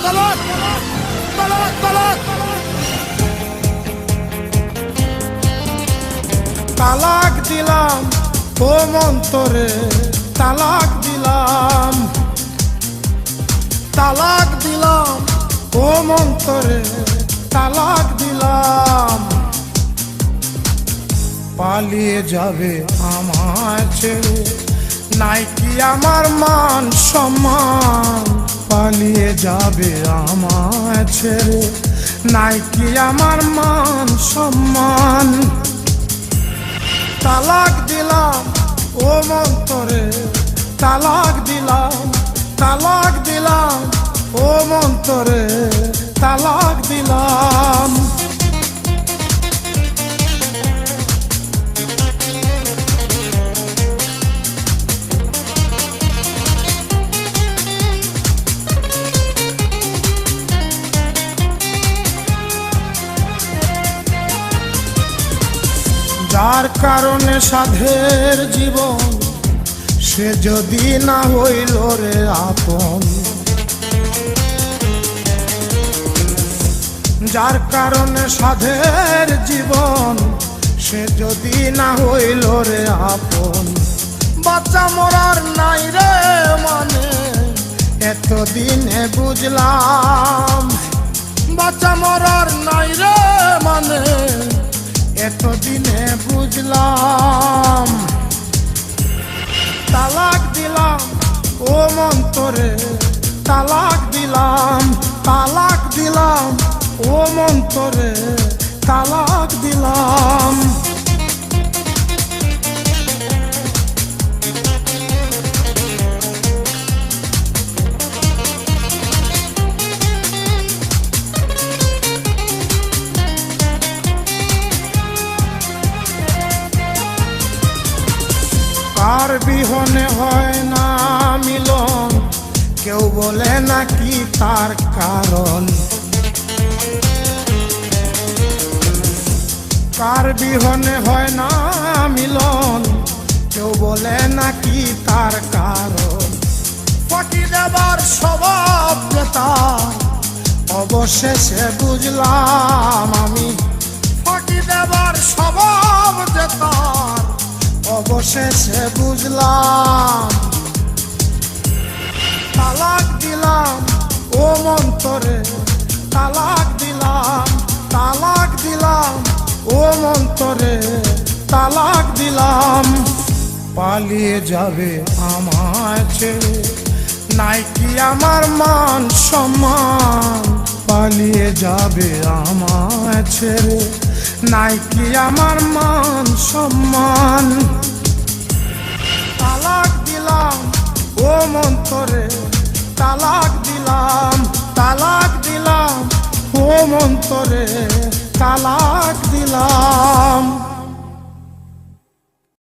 তালাক তালাক তালাক তালাক দিলাম ও মন্তরে তালাক দিলাম তালাক দিলাম ও মন্তরে তালাক দিলাম পালিয়ে যাবে আমায় ছেড়ে নাই কি আমার মান সম্মান পালিয়ে যাবে আমায় ছেড়ে নাই কি আমার মান সম্মান তালাক দিলাম ও মন্তরে তালাক দিলাম তালাক দিলাম ও মন্তরে তালাক দিলাম যার কারণে সাধের জীবন সে যদি না হইল রে আপন যার কারণে সাধের জীবন সে যদি না হইল রে আপন বাচ্চা মরার নাই রে মানে এতদিনে বুঝলাম বাচ্চা মরার নাই রে মানে এতদিনে বুঝলাম তালাক দিলাম ও মন্তরে তালাক দিলাম তালাক দিলাম ও মন্তরে তালাক দিলাম কার বিহনে হয় না মিলন কেউ বলে নাকি তার কারণ কার বিহনে হয় না মিলন কেউ বলে নাকি তার কারণ ফাঁকি দেবার স্বভাব তার অবশেষে বুঝলাম আমি ফাঁকি দেবার স্বভাব তার অবশেষে বুঝলাম তালাক দিলাম ও মন্তরে তালাক দিলাম তালাক দিলাম ও মন্তরে তালাক দিলাম পালিয়ে যাবে আমায় ছেড়ে নাই কি আমার মান সম্মান পালিয়ে যাবে আমায় ছেড়ে নাই কি আমার মান সম্মান তালাক দিলাম ও মন্তরে তালাক দিলাম তালাক দিলাম ও মন্তরে তালাক দিলাম।